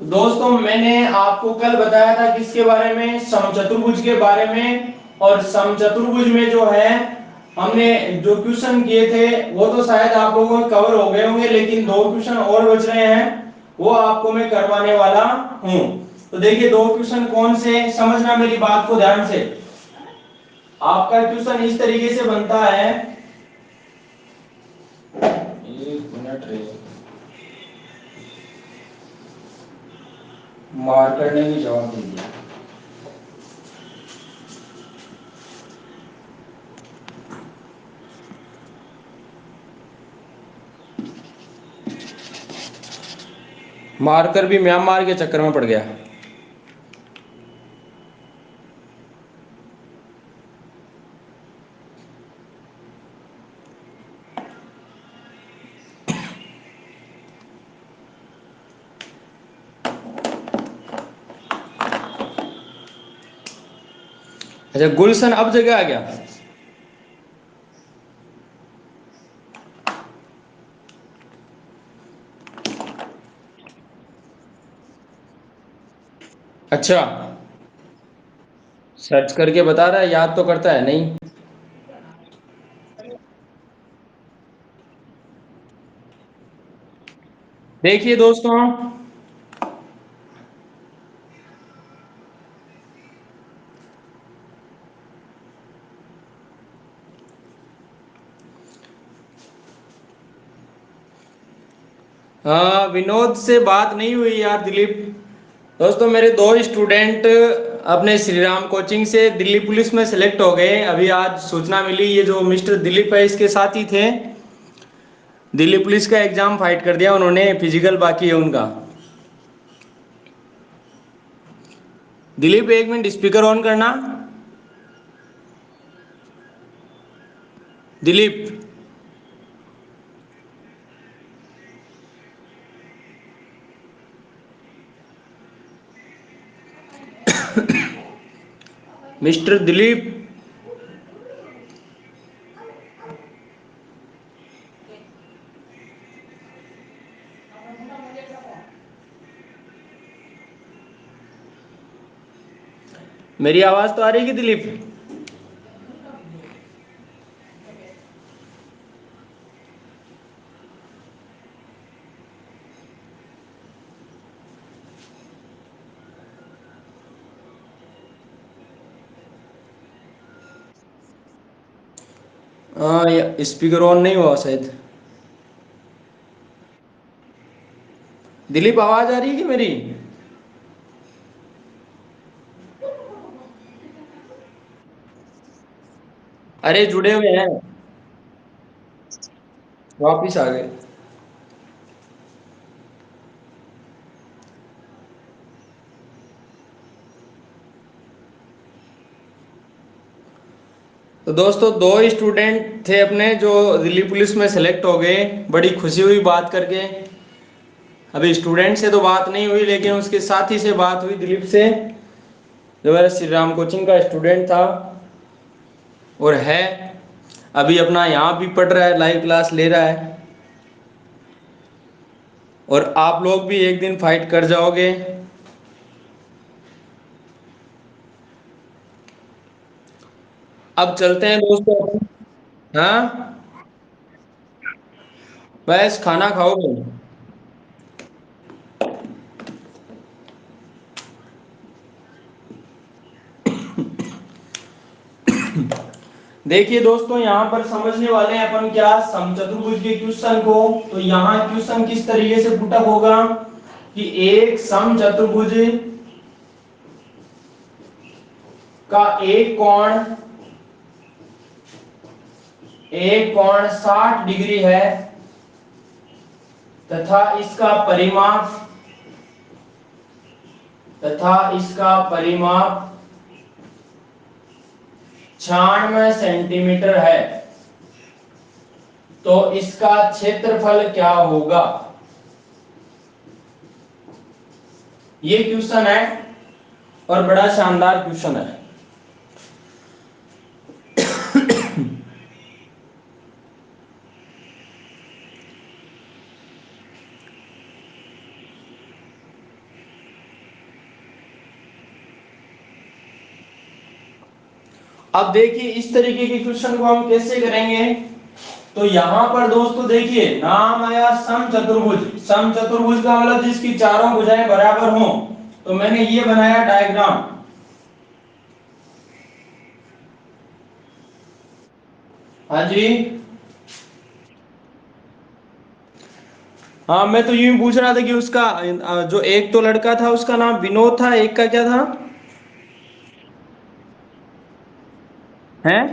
दोस्तों मैंने आपको कल बताया था किसके बारे में, समचतुर्भुज के बारे में। और समचतुर्भुज में जो है हमने जो क्वेश्चन किए थे वो तो शायद आप लोगों को कवर हो गए होंगे, लेकिन दो क्वेश्चन और बच रहे हैं, वो आपको मैं करवाने वाला हूं। तो देखिए दो क्वेश्चन कौन से, समझना मेरी बात को ध्यान से। आपका क्वेश्चन इस तरीके से बनता है, एक मिनट रे, मार्कर ने भी जवाब दे दिया। मार्कर भी म्यांमार के चक्कर में पड़ गया। अच्छा, गुलशन अब जगह आ गया। अच्छा, सर्च करके बता रहा है, याद तो करता है नहीं। देखिए दोस्तों, विनोद से बात नहीं हुई यार दिलीप। दोस्तों मेरे दो स्टूडेंट अपने श्री राम कोचिंग से दिल्ली पुलिस में सेलेक्ट हो गए। अभी आज सूचना मिली, ये जो मिस्टर दिलीप है इसके साथी थे, दिल्ली पुलिस का एग्जाम फाइट कर दिया उन्होंने, फिजिकल बाकी है उनका। दिलीप एक मिनट स्पीकर ऑन करना। दिलीप, मिस्टर दिलीप, मेरी आवाज तो आ रही है कि दिलीप? हाँ, स्पीकर ऑन नहीं हुआ शायद। दिलीप आवाज आ रही है कि मेरी? अरे जुड़े हुए हैं, वापिस आ गए। तो दोस्तों दो स्टूडेंट थे अपने जो दिल्ली पुलिस में सेलेक्ट हो गए, बड़ी खुशी हुई बात करके। अभी स्टूडेंट से तो बात नहीं हुई, लेकिन उसके साथी से बात हुई, दिलीप से, जो मेरा श्री राम कोचिंग का स्टूडेंट था और है, अभी अपना यहाँ भी पढ़ रहा है, लाइव क्लास ले रहा है। और आप लोग भी एक दिन फाइट कर जाओगे। अब चलते हैं दोस्तों। हाँ, बस खाना खाओगे? देखिए दोस्तों, यहाँ पर समझने वाले हैं अपन क्या, समचतुर्भुज के क्वेश्चन को। तो यहाँ क्वेश्चन किस तरीके से पुटअप होगा कि एक समचतुर्भुज का एक कोण 60 डिग्री है तथा इसका परिमाप 96 सेंटीमीटर है, तो इसका क्षेत्रफल क्या होगा? ये क्वेश्चन है और बड़ा शानदार क्वेश्चन है। अब देखिए इस तरीके के क्वेश्चन को हम कैसे करेंगे। तो यहां पर दोस्तों देखिए नाम आया समचतुर्भुज। समचतुर्भुज का मतलब जिसकी चारों भुजाएं बराबर हों। तो मैंने ये बनाया डायग्राम। हाँ जी। हाँ मैं तो यूं ही पूछ रहा था कि उसका जो एक तो लड़का था उसका नाम विनोद था, एक का क्या था? हैं?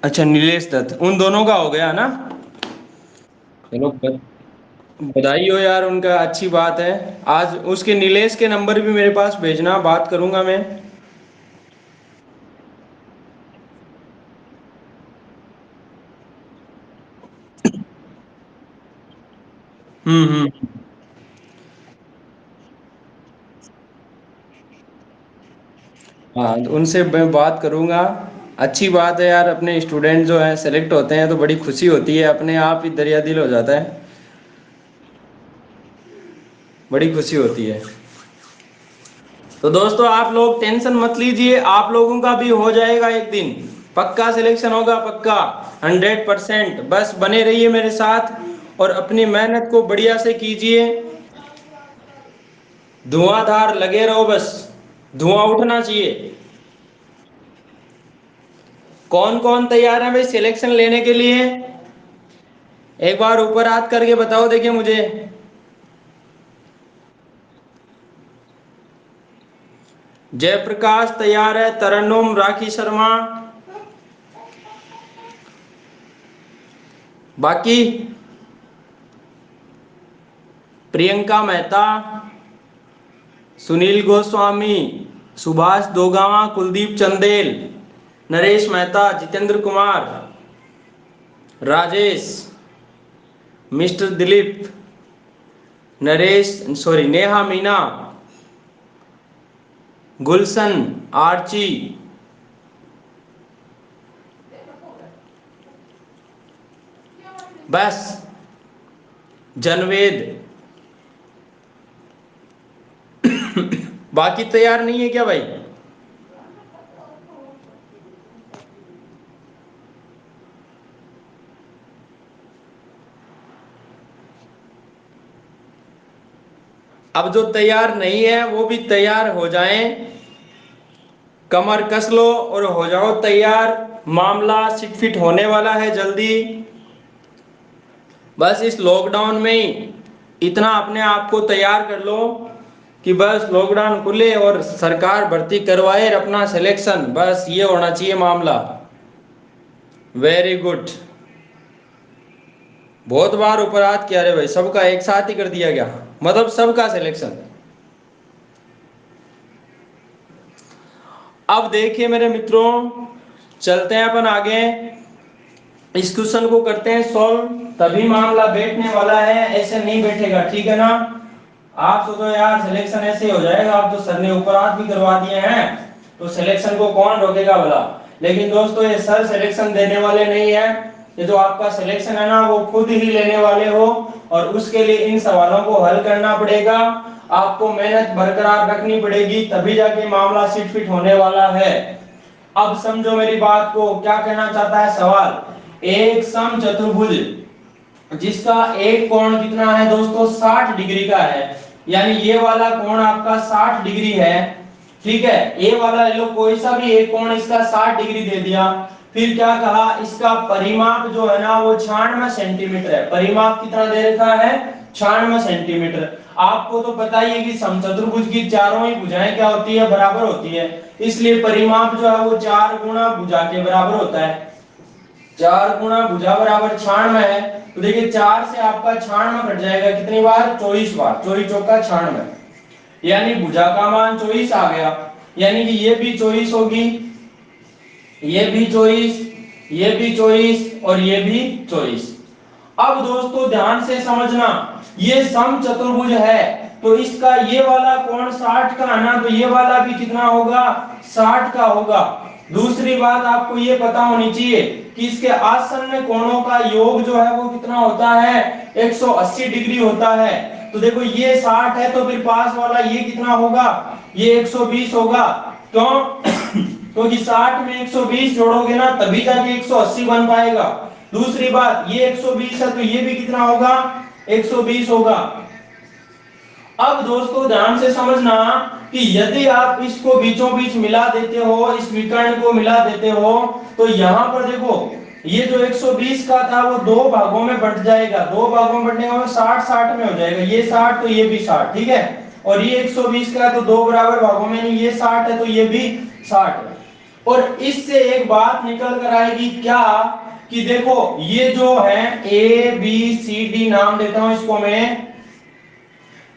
अच्छा नीलेश दत्त, उन दोनों का हो गया ना। चलो बधाई हो यार उनका, अच्छी बात है। आज उसके नीलेश के नंबर भी मेरे पास भेजना, बात करूंगा मैं। हम्म। हाँ तो उनसे मैं बात करूंगा। अच्छी बात है यार, अपने स्टूडेंट जो है सेलेक्ट होते हैं तो बड़ी खुशी होती है, अपने आप ही दरिया दिल हो जाता है। बड़ी खुशी होती है। तो दोस्तों आप लोग टेंशन मत लीजिए, आप लोगों का भी हो जाएगा एक दिन। पक्का सिलेक्शन होगा, पक्का। 100%। बस बने रहिए मेरे साथ और अपनी मेहनत को बढ़िया से कीजिए। धुआंधार लगे रहो बस। धुआं उठना चाहिए। कौन कौन तैयार है भाई सिलेक्शन लेने के लिए? एक बार ऊपर हाथ करके बताओ देखिए मुझे। जयप्रकाश तैयार है, तरन्नुम, राखी शर्मा। बाकी प्रियंका मेहता, सुनील गोस्वामी, सुभाष दोगामा, कुलदीप चंदेल, नरेश मेहता, जितेंद्र कुमार, राजेश, मिस्टर दिलीप, नरेश सॉरी नेहा मीना, गुलशन, आर्ची, बस जनवेद। बाकी तैयार नहीं है क्या भाई? अब जो तैयार नहीं है वो भी तैयार हो जाएं। कमर कस लो और हो जाओ तैयार। मामला सिट फिट होने वाला है जल्दी। बस इस लॉकडाउन में ही इतना अपने आप को तैयार कर लो कि बस लॉकडाउन खुले और सरकार भर्ती करवाए और अपना सिलेक्शन, बस ये होना चाहिए मामला। Very good. बहुत बार ऊपर हाथ किया रे भाई, सबका एक साथ ही कर दिया गया, मतलब सबका सिलेक्शन। अब देखिए मेरे मित्रों, चलते हैं अपन आगे। इस क्वेश्चन को करते हैं सॉल्व, तभी मामला बैठने वाला है, ऐसे नहीं बैठेगा, ठीक है ना। आप सोचो यार सिलेक्शन ऐसे हो जाएगा, आप तो सर ने ऊपर हाथ भी करवा दिए हैं तो सिलेक्शन को कौन रोकेगा भला। लेकिन दोस्तों ये सर सिलेक्शन देने वाले नहीं है, ये जो आपका सिलेक्शन है ना वो खुद ही लेने वाले हो। और उसके लिए इन सवालों को हल करना पड़ेगा, आपको मेहनत बरकरार रखनी पड़ेगी, तभी जाके मामला सीट फिट होने वाला है। अब समझो मेरी बात को, क्या कहना चाहता है सवाल। एक समचतुर्भुज जिसका एक कोण कितना है दोस्तों, 60 डिग्री का है। यानी ये वाला कोण आपका 60 डिग्री है, ठीक है। ये वाला ले लो, कोई सा भी एक कोण इसका 60 डिग्री दे दिया। फिर क्या कहा, इसका परिमाप जो है ना वो 96 सेंटीमीटर है। परिमाप कितना दे रखा है, 96 सेंटीमीटर। आपको तो पता ही है कि समचतुर्भुज की चारों ही भुजाएं क्या होती है, बराबर होती है। इसलिए परिमाप जो है वो 4 गुना भुजा के बराबर होता है। 4 गुना भुजा बराबर 96 है। तो देखिए 4 से आपका 96 कट जाएगा, कितनी बार, 24 बार। 24 चौका 96, यानी भुजा का मान 24 आ गया। यानी कि ये भी 24 होगी, ये भी 24, ये भी 24 और ये भी 24। अब दोस्तों ध्यान से समझना, ये समचतुर्भुज है तो इसका ये वाला कोण 60 का है ना, तो ये वाला भी कितना होगा, 60 का होगा। दूसरी बात आपको ये पता होनी चाहिए कि इसके आसन्न कोणों का योग जो है वो कितना होता है, 180 डिग्री होता है। तो देखो ये 60 है, तो फिर पास वाला ये कितना होगा, ये 120 होगा। क्यों? क्योंकि 60 में 120 जोड़ोगे ना तभी जाके 180 बन पाएगा। दूसरी बात, ये 120 है तो ये भी कितना होगा, 120 होगा। अब दोस्तों ध्यान से समझना कि यदि आप इसको बीचों बीच मिला देते हो, इस विकर्ण को मिला देते हो, तो यहां पर देखो ये जो 120 का था वो दो भागों में बंट जाएगा, दो भागों में बंटने का 60 60 में हो जाएगा, ये 60 तो ये भी 60, ठीक है। और ये 120 का है तो दो बराबर भागों में, नहीं ये 60 है तो ये भी 60 है। और इससे एक बात निकल कर आएगी क्या, कि देखो ये जो है ए बी सी डी नाम देता हूं इसको मैं,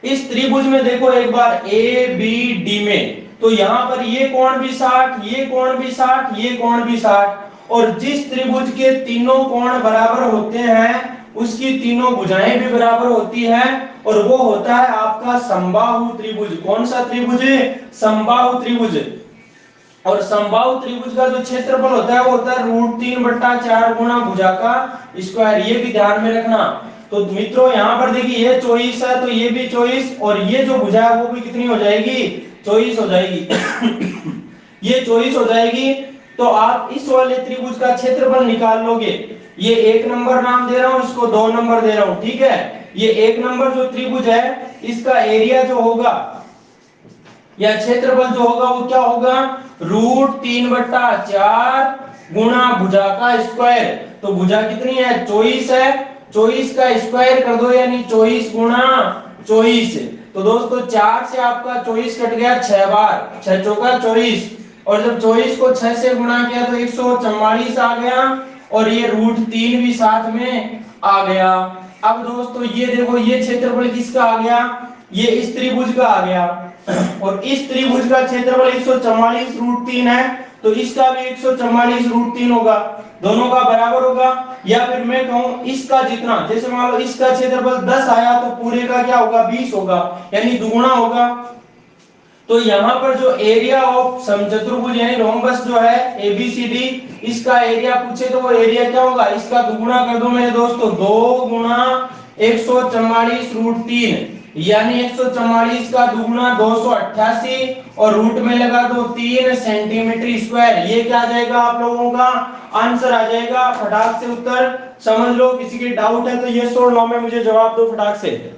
इस त्रिभुज में देखो एक बार ए बी डी में, तो यहां पर ये कोण भी 60, ये कोण भी 60, ये कोण भी 60, और जिस त्रिभुज के तीनों कोण बराबर होते हैं उसकी तीनों भुजाएं भी बराबर होती हैं, और वो होता है आपका समबाहु त्रिभुज। कौन सा त्रिभुज? समबाहु त्रिभुज। और समबाहु त्रिभुज का जो क्षेत्रफल होता है वो होता है √3/4 गुणा भुजा का स्क्वायर, ये भी ध्यान में रखना। तो मित्रों यहाँ पर देखिए ये 24 है तो ये भी 24, और ये जो भुजा है वो भी कितनी हो जाएगी, 24 हो जाएगी। ये 24 हो जाएगी। तो आप इस वाले त्रिभुज का क्षेत्रफल निकाल लोगे। ये 1 नंबर नाम दे रहा हूं, इसको 2 नंबर दे रहा हूं, ठीक है। ये 1 नंबर जो त्रिभुज है इसका एरिया जो होगा या क्षेत्रफल जो होगा वो क्या होगा, √3/4 गुणा भुजा का स्क्वायर। तो भुजा कितनी है, 24 है, 24 का स्क्वायर कर दो, यानी 24 गुणा 24। तो दोस्तों 4 से आपका 24 कट गया 6 बार, 6 चौका 24, और जब 24 को 6 से गुणा किया तो 144 आ गया, और ये √3 भी साथ में आ गया। अब दोस्तों ये देखो ये क्षेत्रफल किसका आ गया, ये इस त्रिभुज का आ गया, और इस त्रिभुज का क्षेत्रफल 144 √3 है, तो इसका भी 144 √3 होगा, दोनों का बराबर होगा। या फिर मैं कहूं इसका जितना, जैसे मान लो इसका क्षेत्रफल 10 आया तो पूरे का क्या होगा, 20 होगा, यानी दुगुना होगा। तो यहाँ पर जो एरिया ऑफ समचतुर्भुज यानी रोम्बस जो है एबीसीडी, इसका एरिया पूछे तो वो एरिया क्या होगा, इसका दुगुना कर दो मेरे दोस्तों, 2 गुणा 144 √3, यानी 144 का दुगुना 288, और रूट में लगा दो 3 सेंटीमीटर स्क्वायर। ये क्या आ जाएगा आप लोगों का आंसर आ जाएगा। फटाक से उत्तर समझ लो, किसी की डाउट है तो ये 109 में मुझे जवाब दो फटाक से।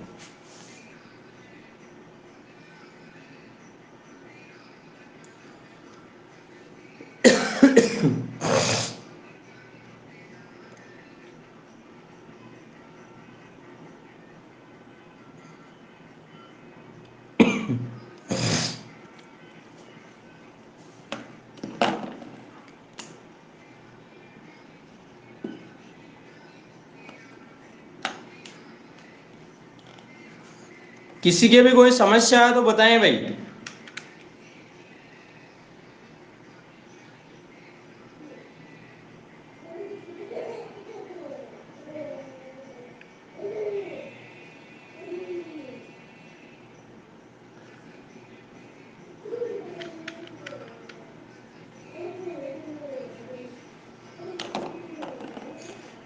किसी के भी कोई समस्या है तो बताएं भाई।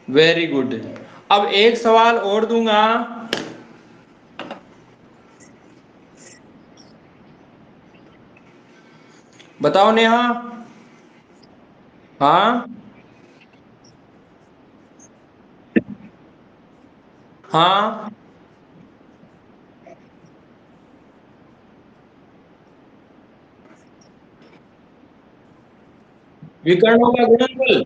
Very good. अब एक सवाल और दूंगा, बताओ नेहा। हाँ हाँ, विकर्णों का गुणनफल,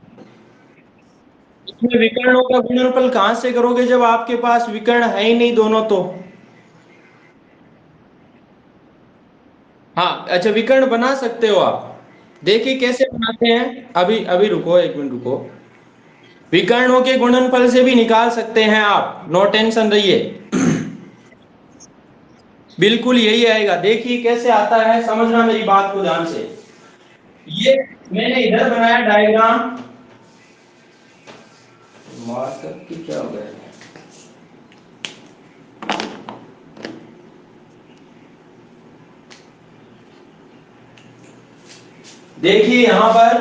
इसमें विकर्णों का गुणनफल कहां से करोगे जब आपके पास विकर्ण है ही नहीं दोनों तो। हाँ अच्छा, विकर्ण बना सकते हो आप, देखिए कैसे बनाते हैं, अभी अभी रुको, 1 मिनट रुको। विकर्णों के गुणनफल से भी निकाल सकते हैं आप, नो टेंशन रहिए। बिल्कुल यही आएगा, देखिए कैसे आता है, समझना मेरी बात को ध्यान से। ये मैंने इधर बनाया डायग्राम, मार्कर की क्या हो गया, देखिए यहां पर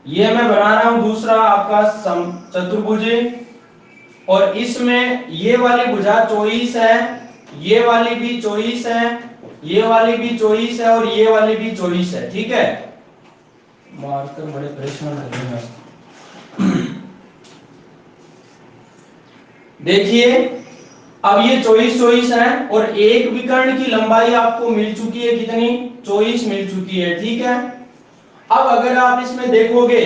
ये मैं बना रहा हूं दूसरा आपका चतुर्भुज, और इसमें ये वाली भुजा 24 है, ये वाली भी 24 है, ये वाली भी 24 है और ये वाली भी 24 है। ठीक है, मार्कर बड़े परेशान कर रहे हैं। देखिए अब ये 24 है और एक विकर्ण की लंबाई आपको मिल चुकी है, कितनी? 24 मिल चुकी है। ठीक है, अब अगर आप इसमें देखोगे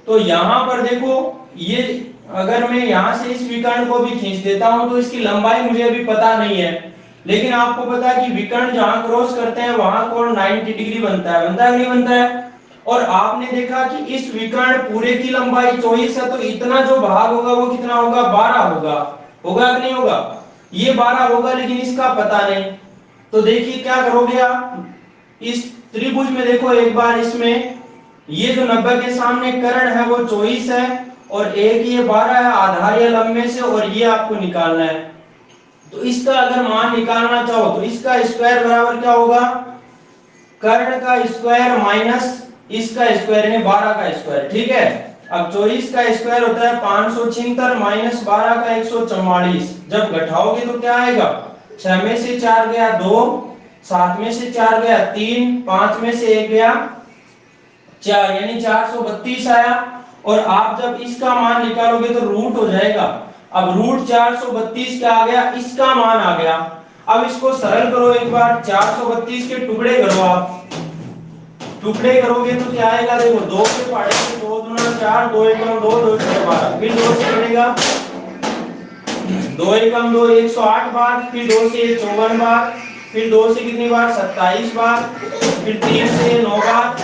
तो यहां पर देखो, ये अगर मैं यहां से इस विकर्ण को भी खींच देता हूं तो इसकी लंबाई मुझे अभी पता नहीं है, लेकिन आपको पता है कि विकर्ण जहां क्रॉस करते हैं वहां कोण 90 डिग्री बनता है, बनता है नहीं बनता है? और आपने देखा कि इस विकर्ण पूरे की लंबाई 24 है, तो इतना जो भाग होगा वो कितना होगा? 12 होगा। होगा कि नहीं होगा? ये 12 होगा, लेकिन इसका पता नहीं। तो देखिए क्या करोगे आप, इस त्रिभुज में देखो एक बार, इसमें ये जो 90 के सामने कर्ण है वो 24 है और एक ये 12 है आधार या लंब में से, और ये आपको निकालना है। तो इसका अगर मान निकालना चाहो तो इसका स्क्वायर बराबर क्या होगा? कर्ण का स्क्वायर माइनस इसका स्क्वायर यानी 12 का स्क्वायर। ठीक है, अब 24 का स्क्वायर होता है 576 माइनस 12 का 144। जब घटाओगे तो क्या आएगा? 6 में से 4 गया 2, 7 में से 4 गया 3, 5 में से 1 गया 4, यानी 432 आया। और आप जब इसका मान निकालोगे तो रूट हो जाएगा। अब रूट 432 क्या आ गया? इसका मान आ गया। अब इसको सरल करो एक बार, 432 के टुकड़े करो आप, टुकड़े करोगे तो क्या आएगा? देखो 2 के पहाड़े में 2 दूना 4, 2 एकम 2, 2 छठे 12, फिर 2 से कटेगा 2 एकम 2 108 बार, फिर 2 से 54 बार, फिर 2 से कितनी बार? 27 बार, फिर 3 से 9 बार,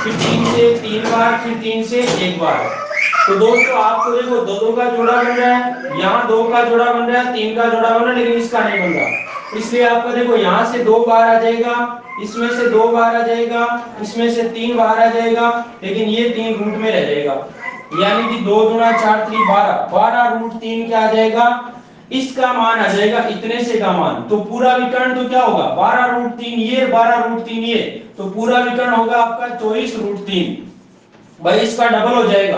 फिर 3 से 3 बार, फिर 3 से 1 बार। तो दोस्तों आपको देखो 2 का जोड़ा बन रहा है, यहाँ 2 का जोड़ा बन रहा है, 3 का जोड़ा बन रहा है, लेकिन इसका नहीं बन रहा। इसलिए आपको देखो यहाँ से 2 बार आ जाएगा, इसमें से 2 बार आ जाएगा, इसमें से 3 बार आ जाएगा, लेकिन ये 3 रूट में रह जाएगा। यानी कि 2 दूना 4 3 12, 12 रूट 3 क्या आ जाएगा? इसका मान आ जाएगा इतने से का मान। तो पूरा विकर्ण तो क्या होगा? 12 रूट 3 ये, 12 रूट 3 ये, तो पूरा विकर्ण होगा आपका 24 रूट 3। भाई इसका डबल हो जाएगा।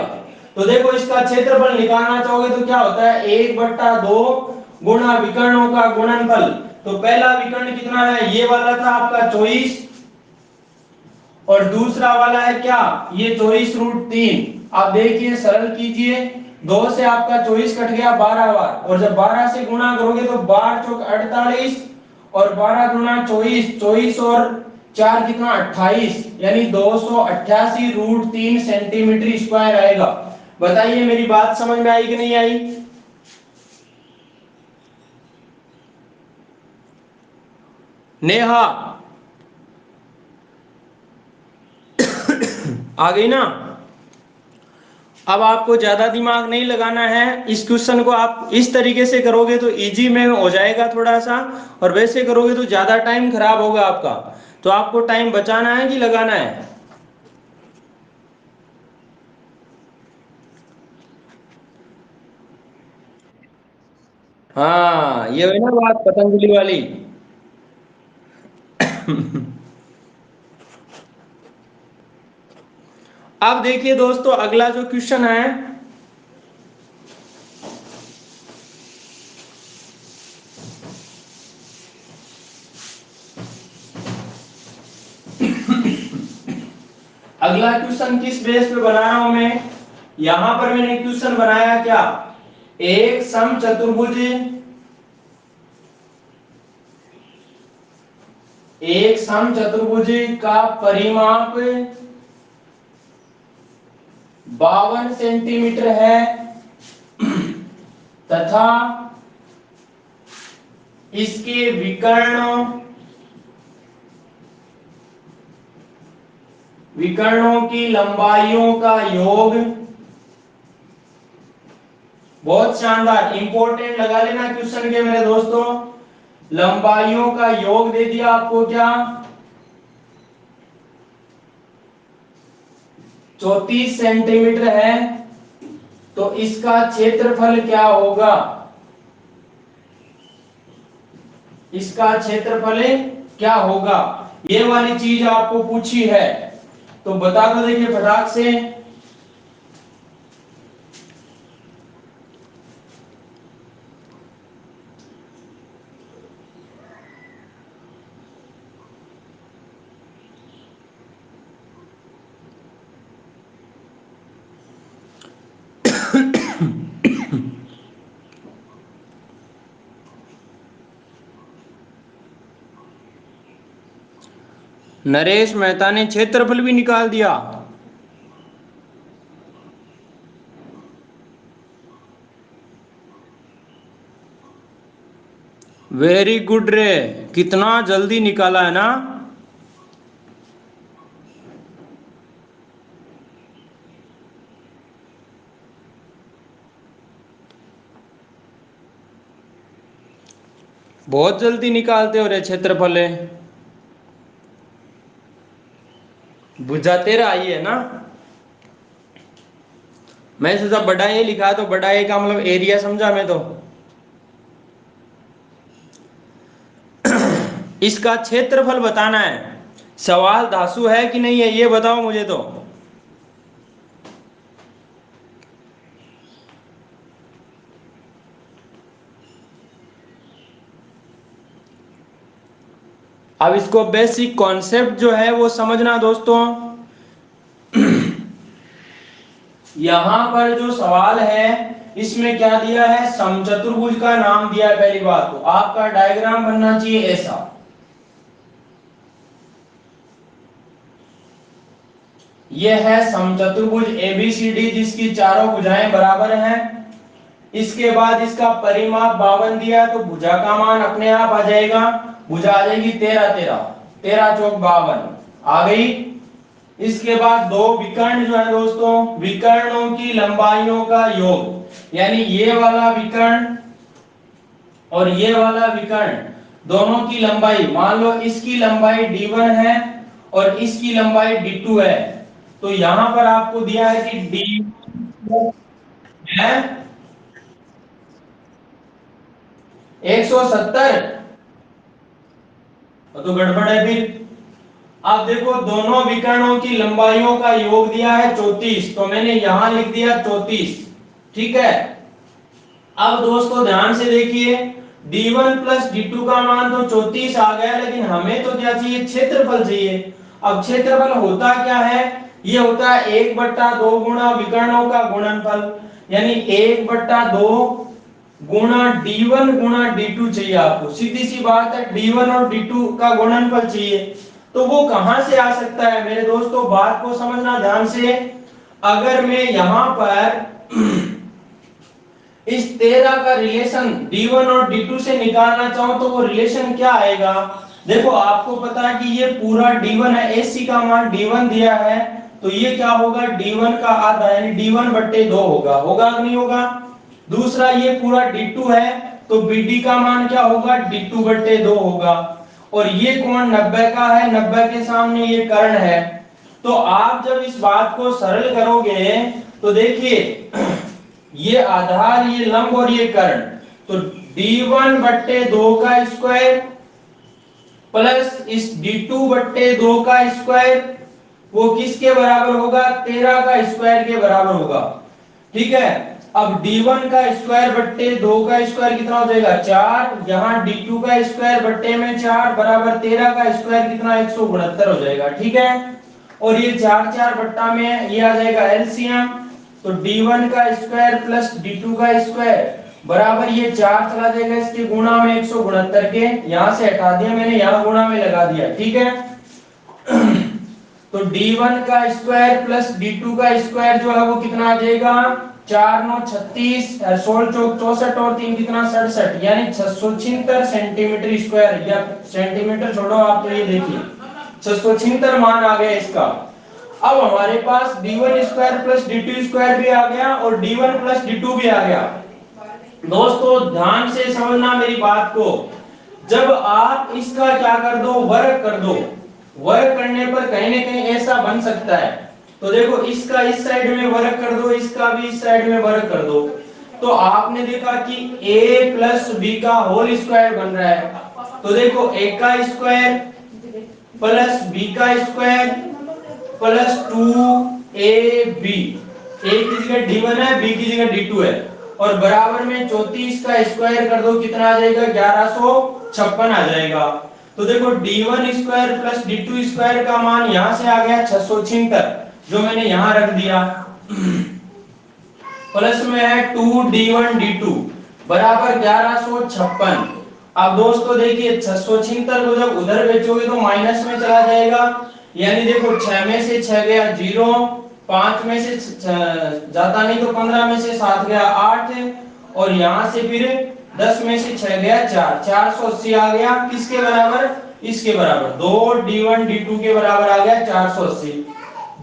तो देखो इसका क्षेत्रफल निकालना चाहोगे तो क्या होता है? 1/2 गुणा विकर्णों का गुणनफल। तो पहला विकर्ण कितना है? ये वाला था आपका 24, और दूसरा वाला है क्या? ये 24 रूट 3। आप देखिए सरल कीजिए, 2 से आपका 24 कट गया 12 बार, और जब 12 से गुणा करोगे तो 12 चौक 48, और 12 गुणा 24, 24 और 4 कितना? 28, यानी 288 रूट 3 सेंटीमीटर स्क्वायर आएगा। बताइए मेरी बात समझ में आई कि नहीं आई? नेहा आ गई ना? अब आपको ज्यादा दिमाग नहीं लगाना है, इस क्वेश्चन को आप इस तरीके से करोगे तो इजी में हो जाएगा थोड़ा सा, और वैसे करोगे तो ज्यादा टाइम खराब होगा आपका। तो आपको टाइम बचाना है कि लगाना है? हाँ ये है ना बात पतंजलि वाली। अब देखिए दोस्तों अगला जो क्वेश्चन है, अगला क्वेश्चन किस बेस पे बना रहा हूं मैं? यहां पर मैंने क्वेश्चन बनाया क्या? एक समचतुर्भुज, एक समचतुर्भुज का परिमाप 52 सेंटीमीटर है तथा इसके विकर्णों की लंबाइयों का योग, बहुत शानदार, इंपॉर्टेंट लगा लेना क्वेश्चन के मेरे दोस्तों। लंबाइयों का योग दे दिया आपको क्या? 34 सेंटीमीटर है, तो इसका क्षेत्रफल क्या होगा? इसका क्षेत्रफल क्या होगा? ये वाली चीज आपको पूछी है, तो बता दो देखिए फटाक से। नरेश मेहता ने क्षेत्रफल भी निकाल दिया। वेरी गुड रे, कितना जल्दी निकाला है ना। बहुत जल्दी निकालते हो रे क्षेत्रफल है। भुजा तेरा आई है ना। मैं सोचा बड़ा ए लिखा है तो बड़ा ए का मतलब एरिया समझा मैं तो। इसका क्षेत्रफल बताना है। सवाल धांसू है कि नहीं है ये बताओ मुझे तो। अब इसको बेसिक कॉन्सेप्ट जो है वो समझना दोस्तों। यहां पर जो सवाल है इसमें क्या दिया है, समचतुर्भुज का नाम दिया है। पहली बात तो आपका डायग्राम बनना चाहिए ऐसा। यह है समचतुर्भुज एबीसीडी जिसकी चारों भुजाएं बराबर हैं। इसके बाद इसका परिमाप 52 दिया तो भुजा का मान अपने आप आ जाएगा। भुजा आ जाएगी 13 13, 13 चौक 52 आ गई। इसके बाद दो विकर्ण जो है दोस्तों, विकर्णों की लंबाइयों का योग, यानी ये वाला विकर्ण और ये वाला विकर्ण दोनों की लंबाई, मान लो इसकी लंबाई d1 है और इसकी लंबाई d2 है। तो यहां पर आपको दिया है कि d है 170, तो गड़बड़ है फिर। अब देखो दोनों विकर्णों की लंबाइयों का योग दिया है 34, तो मैंने यहां लिख दिया 34। ठीक है। अब दोस्तों ध्यान से देखिए, d1 प्लस d2 का मान तो 34 आ गया, लेकिन हमें तो क्या चाहिए, क्षेत्रफल चाहिए। अब क्षेत्रफल होता क्या है, ये होता है 1/2 गुणा विकर्णों का गुणनफल, यानी 1/2 गुणा d1 गुणा d2 चाहिए आपको। सीधी सी बात है, d1 और d2 का गुणनफल चाहिए। तो वो कहां से आ सकता है मेरे दोस्तों, बात को समझना ध्यान से। अगर मैं यहां पर इस 13 का रिलेशन d1 और d2 से निकालना चाहूं तो वो रिलेशन क्या आएगा। देखो आपको पता है कि ये पूरा d1 है, AC का मान d1 दिया है, तो ये क्या होगा, d1 का आधा यानी d1/2 होगा। होगा कि नहीं होगा। दूसरा ये पूरा d2 है, तो BD का मान क्या होगा, d2/2 होगा। और ये कोण 90 का है, 90 के सामने ये कर्ण है। तो आप जब इस बात को सरल करोगे तो देखिए ये आधार, ये लंब और ये कर्ण, तो d1/2 का स्क्वायर प्लस इस d2/2 का स्क्वायर वो किसके बराबर होगा, 13 का स्क्वायर के बराबर होगा। ठीक है। अब d1 का स्क्वायर बट्टे 2 का स्क्वायर कितना हो जाएगा, 4। यहाँ d2 का स्क्वायर बट्टे में 4 बराबर 13 का स्क्वायर कितना, 169 हो जाएगा। ठीक है। और ये 4 4 बट्टा में ये आ जाएगा एलसीएम, तो d1 का स्क्वायर प्लस d2 का स्क्वायर बराबर ये 4 चला जाएगा इसके गुणा में 169 के, यहां से हटा दिया मैंने, यहां गुणा में लगा दिया। ठीक है। तो d1 का स्क्वायर प्लस d2 का स्क्वायर जो है वो कितना आ जाएगा, 4 9 36, 16 चौक 64 और 3 कितना 67, यानी 676 सेंटीमीटर स्क्वायर। या सेंटीमीटर छोड़ो आप, तो ये देखिए 676 मान आ गया इसका। अब हमारे पास d1 square plus d2 square भी आ गया और d1 प्लस d2 भी आ गया। दोस्तों ध्यान से समझना मेरी बात को, जब आप इसका क्या कर दो, वर्ग कर दो, वर्ग करने पर कहीं ना कहीं ऐसा बन सकता है। तो देखो इसका इस साइड में वर्ग कर दो, इसका भी इस साइड में वर्ग कर दो, तो आपने देखा कि a प्लस b का होल स्क्वायर बन रहा है। तो देखो a का स्क्वायर प्लस b का स्क्वायर प्लस 2ab, a की जगह d1 है, b की जगह d2 है, और बराबर में 34 का स्क्वायर कर दो, कितना आ जाएगा, 1156 आ जाएगा। तो देखो d1 square plus d2 square का मान यहां से आ गया 676, जो मैंने यहां रख दिया, प्लस में है 2d1 d2 बराबर 1156। अब दोस्तों देखिए 676 को जब उधर भेजोगे तो माइनस में चला जाएगा, यानी देखो 6 में से 6 गया 0, 5 में से जाता नहीं तो 15 में से 7 गया 8, और यहां से फिर 10 में से 6 गया 4, 480 आ गया किसके बराबर, इसके बराबर, 2 d1 d2 के बराबर आ गया 480।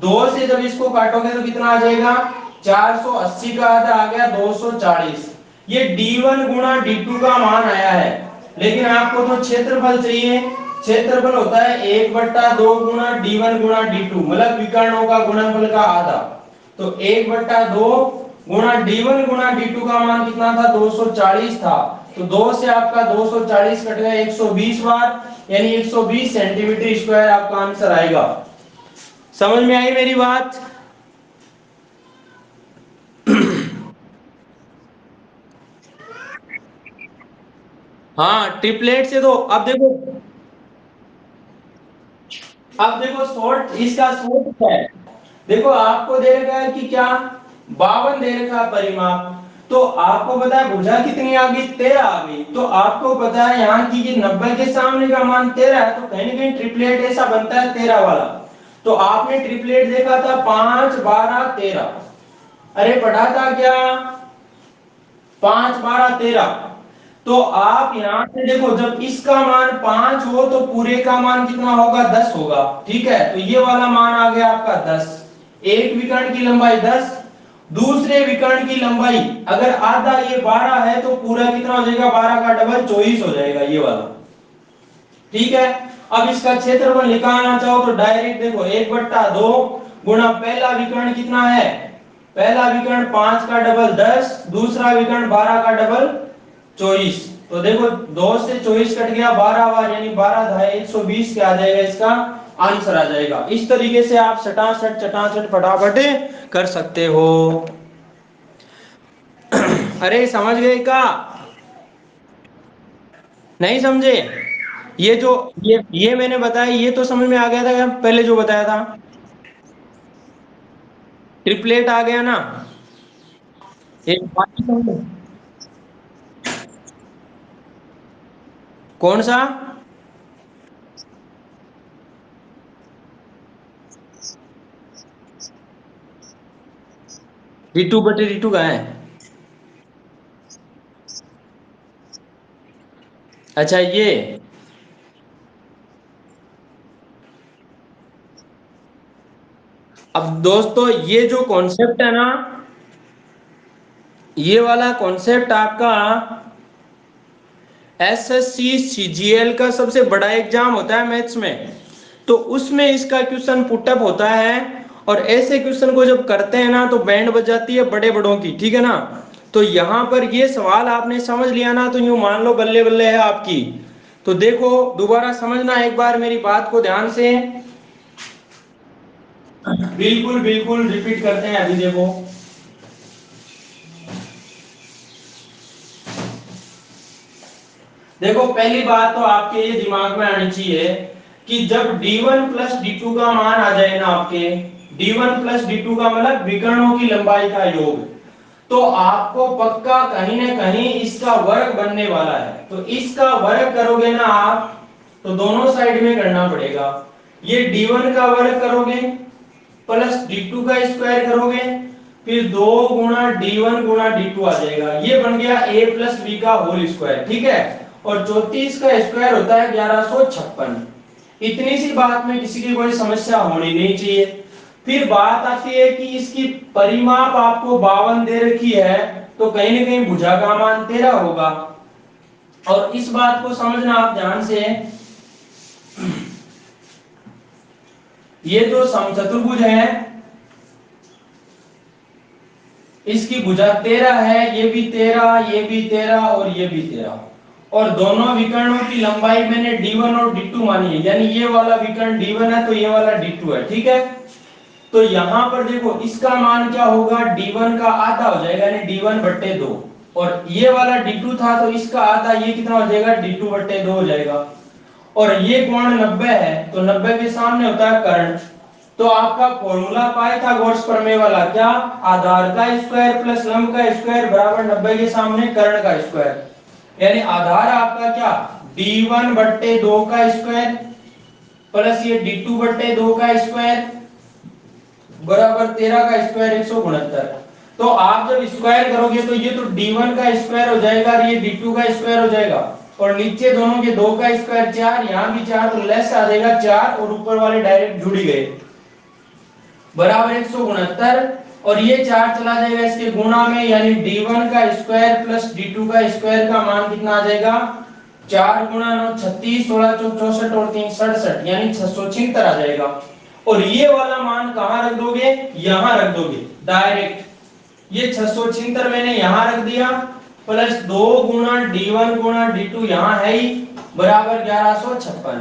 2 से जब इसको काटोगे तो कितना आ जाएगा, 480 का आधा आ गया 240। ये d1 गुणा d2 का मान आया है, लेकिन आपको तो क्षेत्रफल चाहिए। क्षेत्रफल होता है 1/2 गुणा d1 गुणा d2, मतलब विकर्णों का गुणनफल का आधा। तो 1/2 गुणा d1 गुणा d2 का मान कितना था, 240 था। तो 2 से आपका 240 कट गया 120 बार, यानी 120 सेंटीमीटर स्क्वायर आपका आंसर आएगा। समझ में आई मेरी बात? हाँ ट्रिपलेट से तो अब देखो शॉर्ट, इसका शॉर्ट क्या है, देखो आपको दे रखा है कि क्या, 52 दे रखा है परिमाप। तो आपको पता है भुजा कितनी आ गई, 13 आ गई। तो आपको पता है यहाँ की कि 90 के सामने का मान 13 है, तो कहीं ना कहीं ट्रिपलेट ऐसा बनता है 13 वाला। तो आपने ट्रिपलेट देखा था 5 12 13, अरे पढ़ा था क्या, 5 12 13। तो आप यहां से देखो जब इसका मान 5 हो तो पूरे का मान कितना होगा, 10 होगा, ठीक है। तो ये वाला मान आ गया आपका 10। एक विकर्ण की लंबाई 10, दूसरे विकर्ण की लंबाई अगर आधा ये 12 है तो पूरा कितना हो जाएगा, 12 का डबल 24 हो जाएगा ये वाला, ठीक है। अब इसका क्षेत्रफल निकालना चाहो तो डायरेक्ट देखो 1/2 गुणा पहला विकर्ण कितना है, पहला विकर्ण 5 का डबल 10, दूसरा विकर्ण 12 का डबल 24। तो देखो 2 से 24 कट गया 12 बार, यानी 12 धाए 120 क्या आ जाएगा, इसका आंसर आ जाएगा। इस तरीके से आप सटासट चटासट फटाफट कर सकते हो। अरे समझ गए का, नहीं समझे? ये जो ये मैंने बताया ये तो समझ में आ गया था क्या, पहले जो बताया था, ट्रिपलेट आ गया ना। एक बाकी समझो। कौन सा, रीटू बटे रीटू का है? अच्छा ये, अब दोस्तों ये जो कॉन्सेप्ट है ना, ये वाला कॉन्सेप्ट आपका एसएससी सीजीएल का सबसे बड़ा एग्जाम होता है मैथ्स में, तो उसमें इसका क्वेश्चन पुटअप होता है। और ऐसे क्वेश्चन को जब करते हैं ना तो बैंड बज जाती है बड़े बड़ों की, ठीक है ना। तो यहाँ पर ये सवाल आपने समझ लिया ना तो यूं मान लो बल्ले बल्ले है आपकी। तो देखो दोबारा समझना एक बार मेरी बात को ध्यान से, बिल्कुल बिल्कुल रिपीट करते हैं। अभी देखो, देखो पहली बात तो आपके ये दिमाग में आनी चाहिए कि जब d1 प्लस d2 का मान आ जाए ना आपके, d1 प्लस d2 का मतलब विकर्णों की लंबाई का योग, तो आपको पक्का कहीं ना कहीं इसका वर्ग बनने वाला है। तो इसका वर्ग करोगे ना आप, तो दोनों साइड में करना पड़ेगा। ये d1 का वर्ग करोगे प्लस d2 का स्क्वायर करोगे, फिर 2 गुणा d1 गुणा d2 आ जाएगा, ये बन गया a प्लस b का होल स्क्वायर, ठीक है। और 34 का स्क्वायर होता है 1156। इतनी सी बात में किसी की कोई समस्या होनी नहीं चाहिए। फिर बात आती है कि इसकी परिमाप आपको 52 दे रखी है, तो कहीं ना कहीं भुजा का मान 13 होगा। और इस बात को समझना आप ध्यान से, ये जो समचतुर्भुज है इसकी भुजा 13 है, ये भी 13, ये भी 13 और ये भी 13। और दोनों विकर्णों की लंबाई मैंने d1 और d2 मानी है, यानी ये वाला विकर्ण d1 है तो ये वाला d2 है, ठीक है। तो यहां पर देखो इसका मान क्या होगा, d1 का आधा हो जाएगा, यानी d1 बट्टे 2। और ये वाला d2 था तो इसका आधा, ये कितना हो जाएगा, d2 बट्टे 2 हो जाएगा। और ये कोण 90 है, तो 90 के सामने होता है कर्ण। तो आपका फॉर्मूला पाइथागोरस प्रमेय वाला क्या, आधार का स्क्वायर प्लस लंब का स्क्वायर बराबर 90 के सामने कर्ण का स्क्वायर। यानी आधार आपका क्या, d1 बट्टे 2 का स्क्वायर प्लस ये d2 बट्टे 2 का स्क्वायर बराबर 13 का स्क्वायर 169। तो आप जब स्क्वायर करोगे तो ये तो d1 का स्क्वायर हो जाएगा और ये d2 का स्क्वायर हो जाएगा, और नीचे दोनों के 2 का स्क्वायर 4, यहां भी 4 तो लेस आ जाएगा 4 और ऊपर वाले डायरेक्ट जुड़ ही गए बराबर 169। और ये 4 चला जाएगा इसके गुणा में, यानी d1 का स्क्वायर प्लस d2 का स्क्वायर का मान कितना आ जाएगा, 4 गुणा 9 36, 16 चौक 64 और 3 67, यानी 676 आ जाएगा। और ये वाला मान कहां रख दोगे, यहां रख दोगे डायरेक्ट। ये 676 मैंने यहां रख दिया प्लस 2 गुणा d1 गुणा d2 यहां है ही बराबर 1156।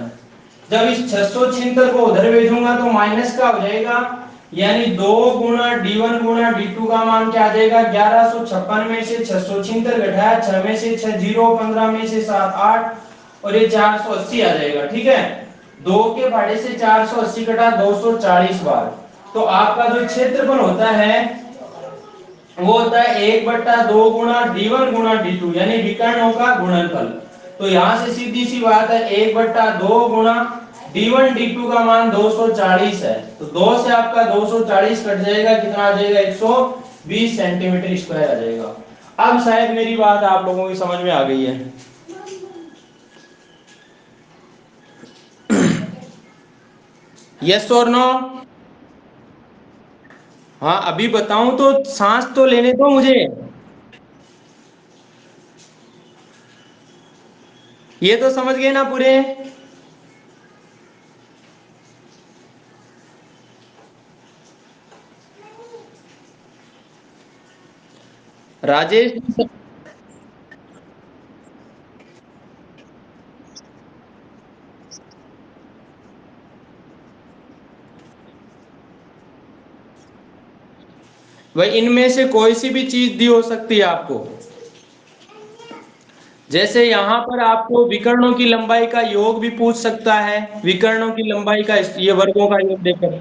जब इस 676 को उधर भेजूंगा तो माइनस का हो जाएगा, यानी 2 गुणा d1 गुणा d2 का मान क्या आ जाएगा, 1156 में से 676 घटाया 6 में से 6 0, 15 में से 7 8 और ये 480 आ जाएगा। ठीक है, 2 के भाड़े से 480 कटा 240 बार। तो आपका जो क्षेत्रफल होता है वो होता है 1/2 गुणा d1 गुणा d2, यानी विकर्णों का गुणनफल। तो यहां से सीधी सी बात है 1/2 गुणा d1 d2 का मान 240 है, तो 2 से आपका 240 कट जाएगा, कितना आ जाएगा 120 सेंटीमीटर स्क्वायर आ जाएगा। अब शायद मेरी बात आप लोगों की समझ में आ गई है। यस और नो? हाँ अभी बताऊं तो सांस तो लेने दो मुझे। ये तो समझ गए ना पूरे? राजेश, भाई इनमें से कोई सी भी चीज दी हो सकती है आपको। जैसे यहाँ पर आपको विकर्णों की लंबाई का योग भी पूछ सकता है, विकर्णों की लंबाई का ये वर्गों का योग देकर।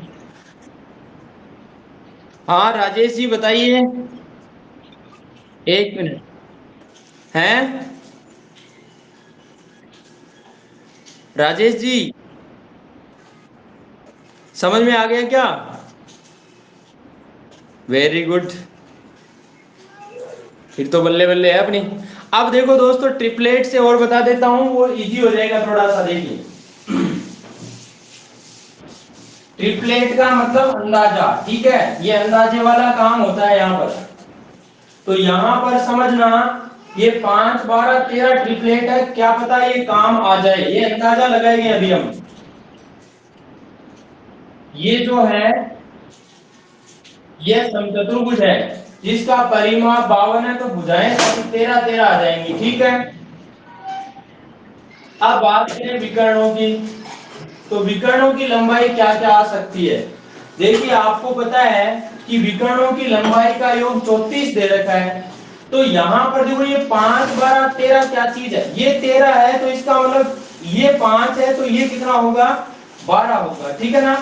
हाँ राजेश जी बताइए। एक मिनट। हैं? राजेश जी समझ में आ गया क्या? वेरी गुड, फिर तो बल्ले बल्ले है अपनी। अब देखो दोस्तों, ट्रिपलेट से और बता देता हूँ, वो इजी हो जाएगा थोड़ा सा। देखिए, ट्रिपलेट का मतलब अंदाजा, ठीक है, ये अंदाजे वाला काम होता है यहाँ पर। तो यहाँ पर समझना, ये 5 12 13 ट्रिपलेट है, क्या पता ये काम आ जाए, ये अंदाजा लगाएंगे अभी हम। ये जो है ये समचतुर्भुज है जिसका परिमाप 52 है, तो भुजाएं 13 13 आ जाएंगी। ठीक है, अब बात करें विकर्णों की, तो विकर्णों की लंबाई क्या क्या आ सकती है। देखिए आपको पता है कि विकर्णों की लंबाई का योग 34 दे रखा है। तो यहाँ पर देखो, ये 5 12 13 क्या चीज है, ये 13 है, तो इसका मतलब ये 5 है, तो ये कितना होगा, 12 होगा। ठीक है ना?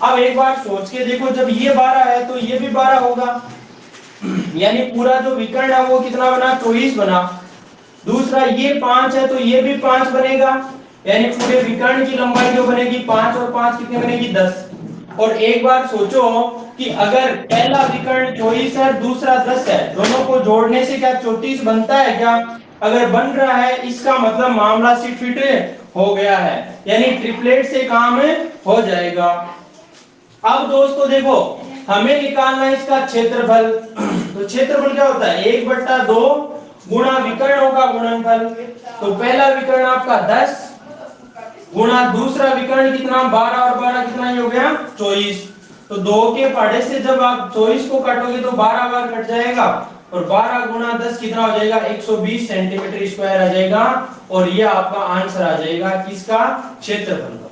अब एक बार सोच के देखो, जब ये 12 है तो ये भी 12 होगा, यानी पूरा जो विकर्ण है वो कितना बना, 24 बना। दूसरा ये 5 है तो ये भी 5 बनेगा, यानी पूरे विकर्ण की लंबाई जो बनेगी 5 और 5 कितने बनेगी, 10। और एक बार सोचो कि अगर पहला विकर्ण 24 है, दूसरा 10 है, दोनों को जोड़ने से क्या 34 बनता है क्या? अगर बन रहा है, इसका मतलब मामला सिट फिट हो गया है, यानी ट्रिपलेट से काम हो जाएगा। अब दोस्तों देखो, हमें निकालना है इसका क्षेत्रफल। तो क्षेत्रफल क्या होता है, 1/2 गुणा विकर्णों का गुणनफल। तो पहला विकर्ण आपका 10 गुणा दूसरा विकर्ण कितना, 12 और 12 कितना हो गया, 24। तो 2 के पहाड़े से जब आप 24 को काटोगे तो 12 बार कट जाएगा, और 12 गुणा 10 कितना हो जाएगा, 120 सेंटीमीटर स्क्वायर आ जाएगा। और ये आपका आंसर आ जाएगा किसका, क्षेत्रफल का।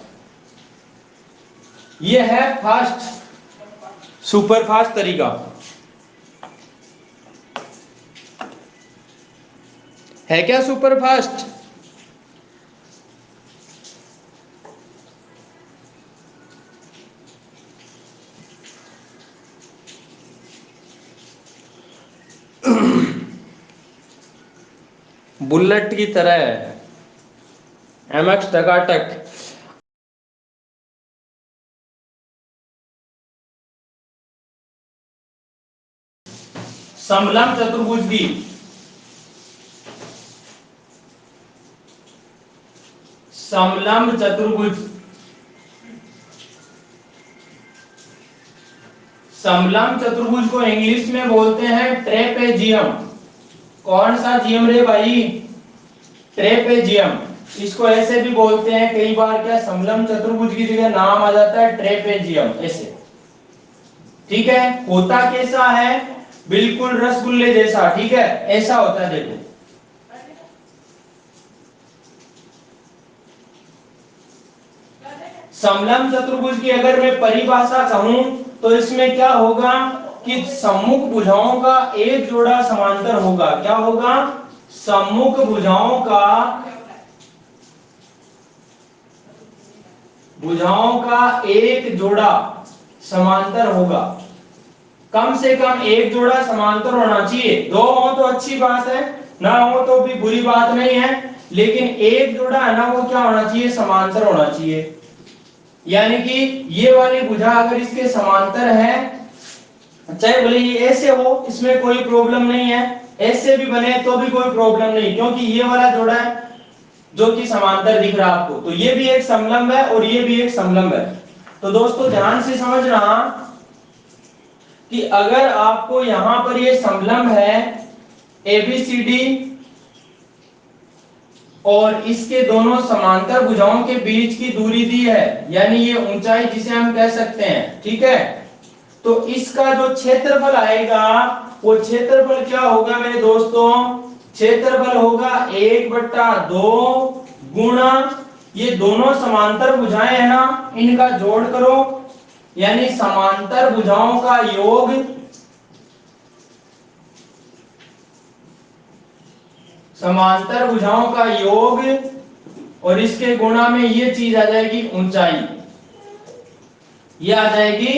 ये है फास्ट, सुपर फास्ट तरीका। है क्या सुपर फास्ट? बुलेट की तरह MX टकाटक। समलंब चतुर्भुज की समलंब चतुर्भुज समलंब चतुर्भुज को इंग्लिश में बोलते हैं ट्रेपेजियम। कौन सा जियम रे भाई? ट्रेपेजियम। इसको ऐसे भी बोलते हैं कई बार, क्या समलंब चतुर्भुज की जगह नाम आ जाता है ट्रेपेजियम ऐसे। ठीक है, होता कैसा है? बिल्कुल रसगुल्ले जैसा। ठीक है, ऐसा होता है। देखो समलंब चतुर्भुज की अगर मैं परिभाषा कहूं तो इसमें क्या होगा कि सम्मुख भुजाओं का एक जोड़ा समांतर होगा। क्या होगा? सम्मुख भुजाओं का एक जोड़ा समांतर होगा। कम से कम एक जोड़ा समांतर होना चाहिए। दो हो तो अच्छी बात है, ना हो तो भी बुरी बात नहीं है, लेकिन एक जोड़ा है ना, वो क्या होना चाहिए? समांतर होना चाहिए। यानी कि ये वाली भुजा अगर इसके समांतर है, चाहे भले ये ऐसे हो, इसमें कोई प्रॉब्लम नहीं है, ऐसे भी बने तो भी कोई प्रॉब्लम नहीं, क्योंकि ये वाला जोड़ा है जो कि समांतर दिख रहा है आपको, तो ये भी एक समलंब है और ये भी एक समलंब है। तो दोस्तों ध्यान से समझना कि अगर आपको यहां पर ये समलंब है ABCD और इसके दोनों समांतर भुजाओं के बीच की दूरी दी है, यानी ये ऊंचाई जिसे हम कह सकते हैं। ठीक है, तो इसका जो क्षेत्रफल आएगा वो क्षेत्रफल क्या होगा मेरे दोस्तों? क्षेत्रफल होगा 1/2 गुणा ये दोनों समांतर भुजाएं है ना, इनका जोड़ करो, यानी समांतर भुजाओं का योग और इसके गुणा में ये चीज आ जाएगी ऊंचाई, ये आ जाएगी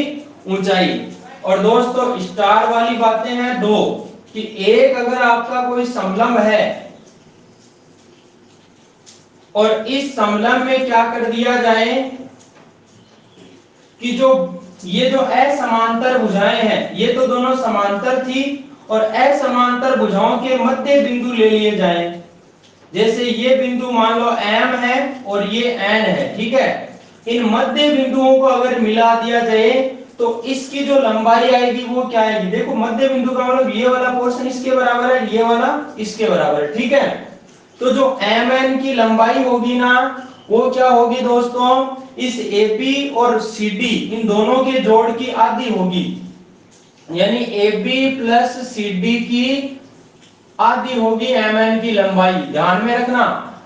ऊंचाई। और दोस्तों स्टार वाली बातें हैं दो, कि एक अगर आपका कोई समलंब है और इस समलंब में क्या कर दिया जाए कि जो ये जो असमांतर भुजाएं हैं, ये तो दोनों समांतर थी, और असमांतर भुजाओं के मध्य बिंदु ले लिए जाएं। जैसे ये बिंदु मान लो M है और ये N है। ठीक है, इन मध्य बिंदुओं को अगर मिला दिया जाए तो इसकी जो लंबाई आएगी वो क्या आएगी? देखो मध्य बिंदु का मतलब ये वाला पोर्शन इसके बराबर है, ये वाला इसके बराबर है। ठीक है, तो जो MN की लंबाई होगी ना, वो क्या होगी दोस्तों? इस AB और CD इन दोनों के जोड़ की आधी होगी, यानी AB प्लस CD की आधी होगी MN की लंबाई। ध्यान में रखना,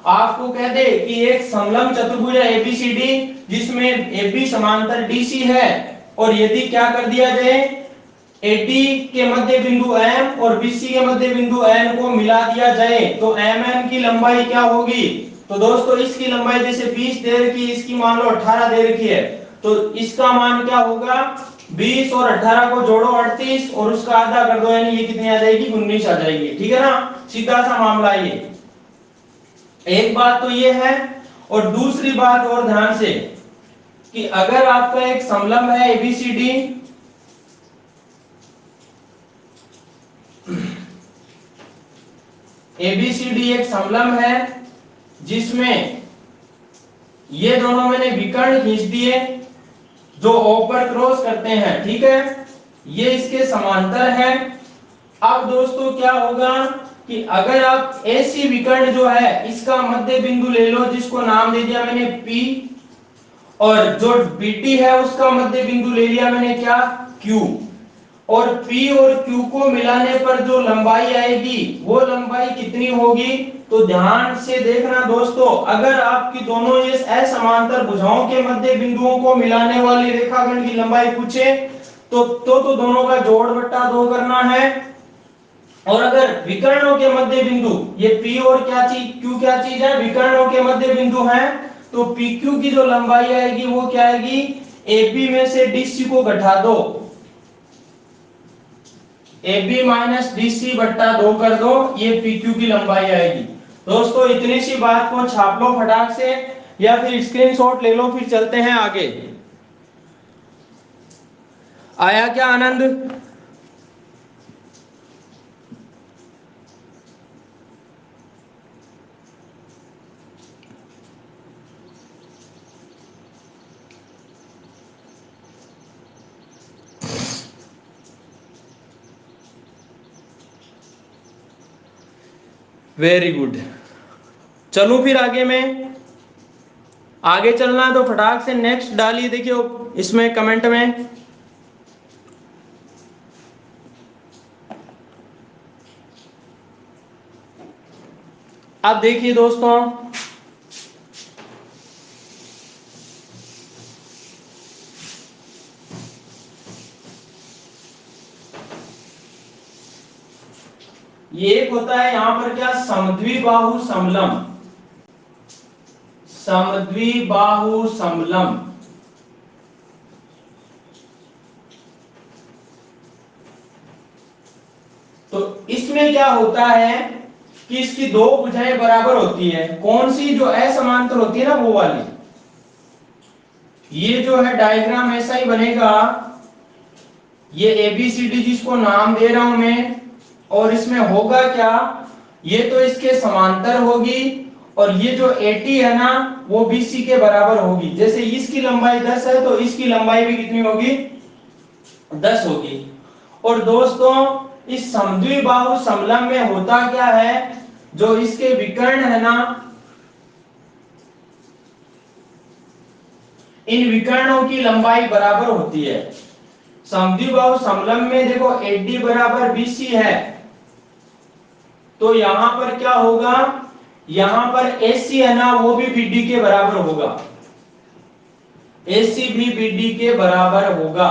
आपको कह दे कि एक समलंब चतुर्भुज है ABCD जिसमें AB समांतर DC है, और यदि क्या कर दिया जाए AD के मध्य बिंदु M और BC के मध्य बिंदु N को मिला दिया जाए तो MN की लंबाई क्या होगी? तो दोस्तों इसकी लंबाई जैसे 20 दे रखी, इसकी मान लो 18 दे रखी है, तो इसका मान क्या होगा? 20 और 18 को जोड़ो 38 और उसका आधा कर दो, यानी ये कितनी आ जाएगी? 19 आ जाएगी। ठीक है ना, सीधा सा मामला ये। एक बात तो ये है, और दूसरी बात और ध्यान से कि अगर आपका एक समलंब है ABCD, ABCD एक समलंब है जिसमें ये दोनों मैंने विकर्ण खींच दिए जो O पर क्रॉस करते हैं। ठीक है, ये इसके समांतर है। अब दोस्तों क्या होगा कि अगर आप ऐसी विकर्ण जो है इसका मध्य बिंदु ले लो जिसको नाम दे दिया मैंने P, और जो BT है उसका मध्य बिंदु ले लिया मैंने क्या? Q, और P और Q को मिलाने पर जो लंबाई आएगी वो लंबाई कितनी होगी? तो ध्यान से देखना दोस्तों, अगर आपकी दोनों ये असमांतर भुजाओं के मध्य बिंदुओं को मिलाने वाली रेखाखंड की लंबाई पूछे तो दोनों का जोड़ बट्टा 2 करना है। और अगर विकर्णों के मध्य बिंदु ये P और क्या चीज Q क्या चीज है? विकर्णों के मध्य बिंदु हैं, तो PQ की जो लंबाई आएगी वो क्या आएगी? AP में से DC को घटा दो, AB माइनस DC बट्टा 2 कर दो, ये PQ की लंबाई आएगी। दोस्तों इतनी सी बात को छाप लो फटाक से, या फिर स्क्रीनशॉट ले लो, फिर चलते हैं आगे। आया क्या आनंद? Very good. चलूं फिर आगे में? आगे चलना है तो फटाक से नेक्स्ट डालिए, देखिए इसमें कमेंट में। अब देखिए दोस्तों, ये एक होता है यहां पर क्या, समद्विबाहु समलम। समद्विबाहु समलम। तो इसमें क्या होता है कि इसकी दो भुजाएं बराबर होती है। कौन सी? जो असमांतर होती है ना, वो वाली। ये जो है डायग्राम ऐसा ही बनेगा, ये एबीसीडी जिसको नाम दे रहा हूं मैं, और इसमें होगा क्या, ये तो इसके समांतर होगी, और ये जो एटी है ना, वो बीसी के बराबर होगी। जैसे इसकी लंबाई 10 है तो इसकी लंबाई भी कितनी होगी, 10 होगी। और दोस्तों इस समद्विबाहु समलम में होता क्या है, जो इसके विकर्ण है ना, इन विकर्णों की लंबाई बराबर होती है। समद्विबाहु समलम में देखो AD बराबर BC है, तो यहां पर क्या होगा, यहां पर AC है ना, वो भी BD के बराबर होगा। AC भी BD के बराबर होगा।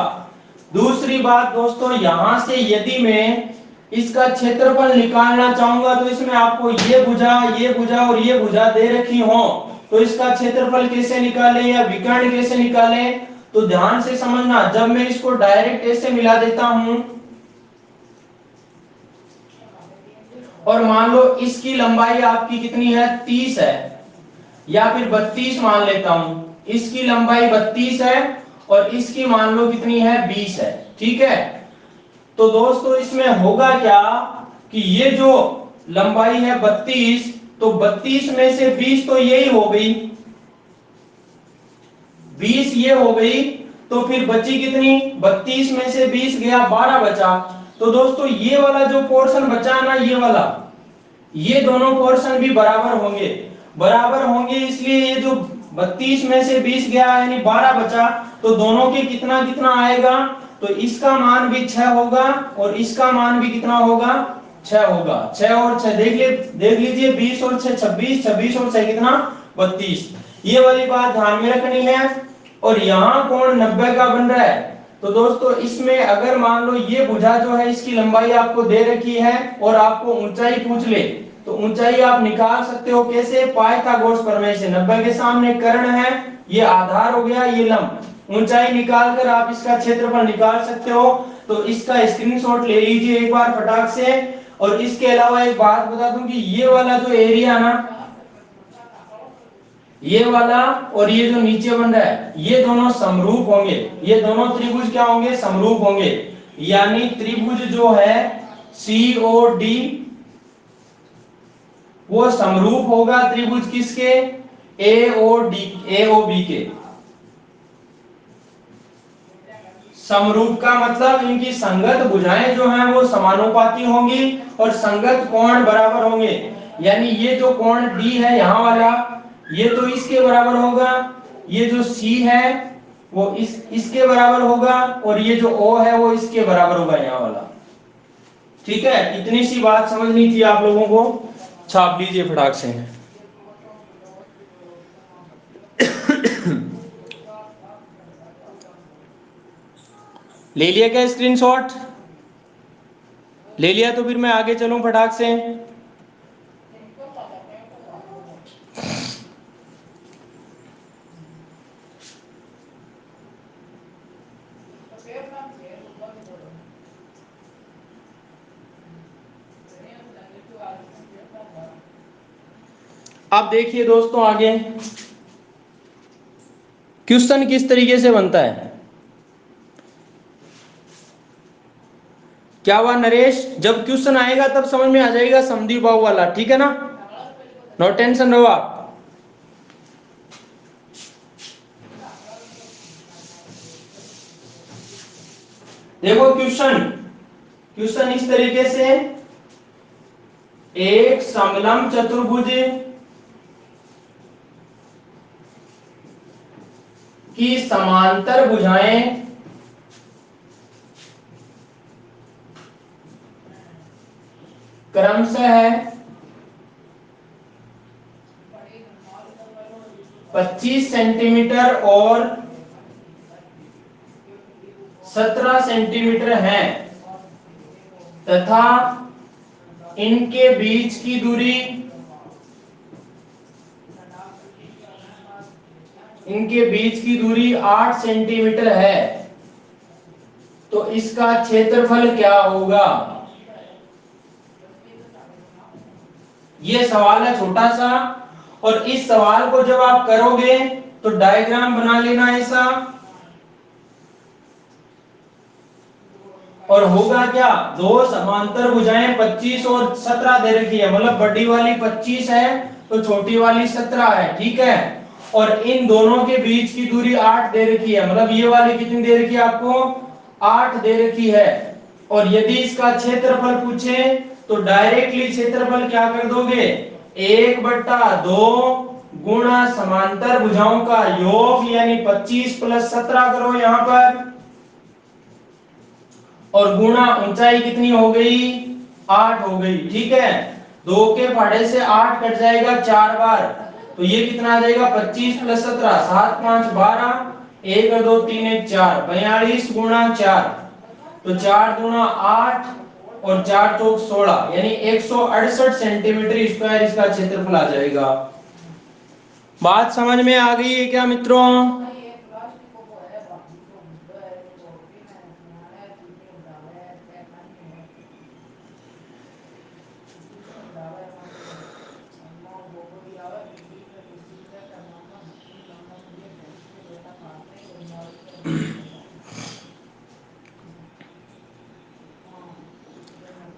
दूसरी बात दोस्तों, यहां से यदि मैं इसका क्षेत्रफल निकालना चाहूंगा, तो इसमें आपको ये भुजा और ये भुजा दे रखी हो, तो इसका क्षेत्रफल कैसे निकालें या विकर्ण कैसे निकालें, तो ध्यान से समझना। जब मैं इसको डायरेक्ट ऐसे मिला देता हूं, और मान लो इसकी लंबाई आपकी कितनी है, 30 है, या फिर 32 मान लेता हूं। इसकी लंबाई 32 है और इसकी मान लो कितनी है, 20 है। ठीक है, तो दोस्तों इसमें होगा क्या कि ये जो लंबाई है 32, तो 32 में से 20 तो यही हो गई, 20 ये हो गई, तो फिर बची कितनी, 32 में से 20 गया, 12 बचा। तो दोस्तों ये वाला जो पोर्शन बचा ना, ये वाला, ये दोनों पोर्शन भी बराबर होंगे। बराबर होंगे इसलिए ये जो 32 में से 20 गया यानी 12 बचा, तो दोनों के कितना कितना आएगा, तो इसका मान भी 6 होगा और इसका मान भी कितना होगा, 6 होगा। 6 और 6 देख लीजिए, 20 और 6 26, 26 और 6 कितना, 32। ये वाली बात ध्यान में रखनी है। और यहाँ कोण 90 का बन रहा है, तो दोस्तों इसमें अगर मान लो ये भुजा जो है इसकी लंबाई आपको दे रखी है और आपको ऊंचाई पूछ ले, तो ऊंचाई आप निकाल सकते हो कैसे, पाइथागोरस प्रमेय से। 90 के सामने कर्ण है, ये आधार हो गया, ये लंब, ऊंचाई निकाल कर आप इसका क्षेत्रफल निकाल सकते हो। तो इसका स्क्रीनशॉट ले लीजिए एक बार फटाक से। और इसके अलावा एक बात बता दूं कि ये वाला जो एरिया ना, ये वाला और ये जो नीचे बन रहा है, ये दोनों समरूप होंगे। ये दोनों त्रिभुज क्या होंगे, समरूप होंगे। यानी त्रिभुज जो है COD, वो समरूप होगा त्रिभुज किसके, AOB के। समरूप का मतलब इनकी संगत भुजाएं जो हैं वो समानुपाती होंगी और संगत कोण बराबर होंगे। यानी ये जो कोण D है यहाँ वाला, ये तो इसके बराबर होगा, ये जो C है वो इसके बराबर होगा, और ये जो O है वो इसके बराबर होगा यहाँ वाला। ठीक है, इतनी सी बात समझनी थी आप लोगों को। छाप लीजिए फटाक से। ले लिया क्या स्क्रीनशॉट? ले लिया तो फिर मैं आगे चलूं फटाक से। अब देखिए दोस्तों आगे क्वेश्चन किस तरीके से बनता है। क्या हुआ नरेश, जब क्वेश्चन आएगा तब समझ में आ जाएगा समधी भाव वाला, ठीक है ना, नो टेंशन रहो आप। देखो क्वेश्चन क्वेश्चन इस तरीके से, एक समलंब चतुर्भुज की समांतर भुजाएं क्रमशः 25 सेंटीमीटर और 17 सेंटीमीटर है तथा इनके बीच की दूरी 8 सेंटीमीटर है, तो इसका क्षेत्रफल क्या होगा। ये सवाल है छोटा सा, और इस सवाल को जब आप करोगे तो डायग्राम बना लेना ऐसा, और होगा क्या, दो समांतर भुजाएं 25 और 17 दे रखी है, मतलब बड़ी वाली 25 है तो छोटी वाली 17 है, ठीक है, और इन दोनों के बीच की दूरी 8 दे रखी है, मतलब ये वाली कितनी दे रखी है आपको, 8 दे रखी है। और यदि इसका क्षेत्रफल पूछे तो डायरेक्टली क्षेत्रफल क्या कर दोगे, 1/2 गुणा समांतर भुजाओं का योग, यानी 25 + 17 करो यहां पर, और गुणा ऊंचाई कितनी हो गई, 8 हो गई, ठीक है, 2 के फाड़े से 8 कट जाएगा 4 बार, तो ये कितना आ जाएगा, 25 + 17 7 5 12, 1 2 3 1 4 42 गुणा 4, तो 4 दूना 8 और 4 चौक 16, यानी 168 सेंटीमीटर स्क्वायर इसका क्षेत्रफल आ जाएगा। बात समझ में आ गई है क्या मित्रों।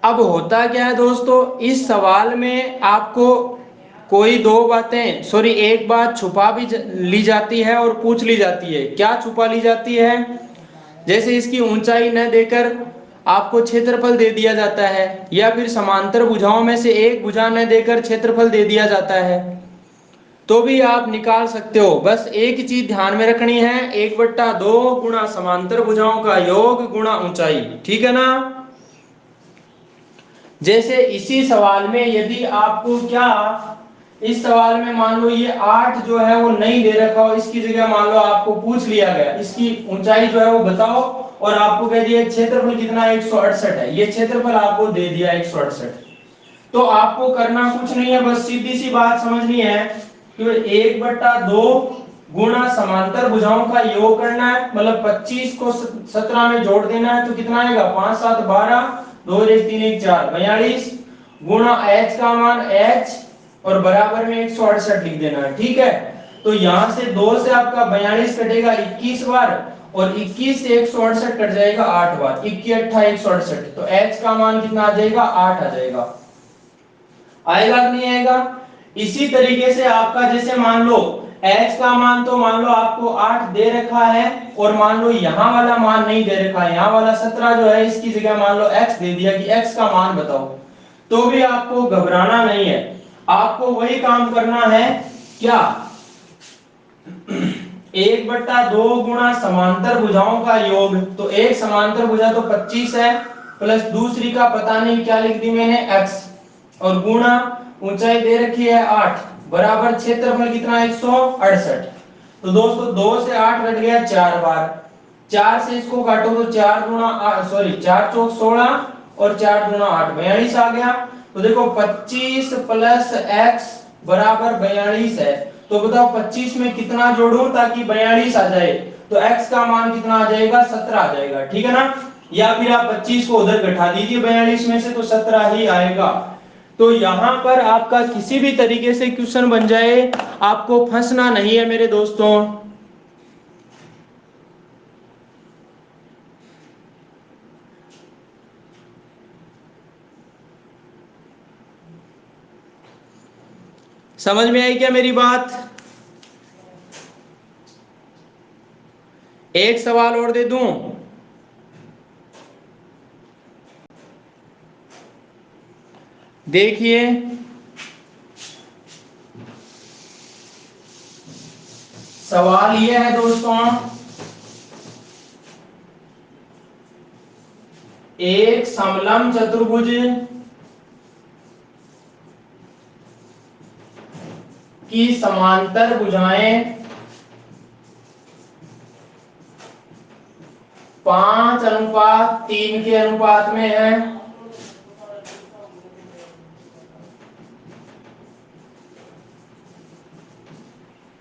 अब होता क्या है दोस्तों, इस सवाल में आपको कोई दो बातें, सॉरी एक बात छुपा भी ली जाती है और पूछ ली जाती है। क्या छुपा ली जाती है, जैसे इसकी ऊंचाई न देकर आपको क्षेत्रफल दे दिया जाता है, या फिर समांतर भुजाओं में से एक भुजा न देकर क्षेत्रफल दे दिया जाता है, तो भी आप निकाल सकते हो। बस एक ही चीज ध्यान में रखनी है, 1/2 गुणा समांतर भुजाओं का योग गुणा ऊंचाई, ठीक है ना। जैसे इसी सवाल में यदि आपको क्या, इस सवाल में मान लो ये 8 जो है वो नहीं दे रखा हो, इसकी जगह मान लो आपको पूछ लिया गया इसकी ऊंचाई जो है वो बताओ, और आपको कह दिया क्षेत्रफल कितना है, 168 है, ये क्षेत्रफल आपको दे दिया 168, तो आपको करना कुछ नहीं है, बस सीधी सी बात समझनी है कि 1/2 गुणा समांतर भुजाओं का योग करना है, मतलब 25 को 17 में जोड़ देना है, तो कितना आएगा, 5 7 12, 2 1 3 1 4 42 गुणा h का मान h, और बराबर में 168 लिख देना है, ठीक है। तो यहां से 2 से आपका 42 कटेगा 21 बार, और 21 से 168 कट जाएगा 8 बार, 21 8 168, तो h का मान कितना आ जाएगा, 8 आ जाएगा। आएगा कि नहीं आएगा। इसी तरीके से आपका जैसे मान लो h का मान, तो मान लो आपको 8 दे रखा है, और मान लो यहां वाला मान नहीं दे रखा है, यहां वाला 17 जो है इसकी जगह मान लो x दे दिया कि x का मान बताओ, तो भी आपको घबराना नहीं है, आपको वही काम करना है, क्या 1/2 गुणा समांतर भुजाओं का योग, तो एक समांतर भुजा तो 25 है, प्लस दूसरी का पता नहीं क्या लिख दी मैंने x, और गुणा ऊंचाई दे रखी है 8, बराबर क्षेत्रफल कितना 168, तो दोस्तों 2 से 8 कट गया 4 बार, 4 से इसको काटो तो 4 दूना 4 चौक 16, और 4 दूना 8 42 आ गया, तो देखो 25 + x बराबर 42 है, तो बताओ 25 में कितना जोड़ूं ताकि 42 आ जाए, तो x का मान कितना आ जाएगा, 17 आ जाएगा, ठीक है ना। या फिर आप 25 को उधर घटा दीजिए 42 में से, तो 17 ही आएगा। तो यहां पर आपका किसी भी तरीके से क्वेश्चन बन जाए, आपको फंसना नहीं है मेरे दोस्तों। समझ में आई क्या मेरी बात? एक सवाल और दे दूं? देखिए, सवाल ये है दोस्तों, एक समलंब चतुर्भुज की समांतर भुजाएं 5:3 के अनुपात में है,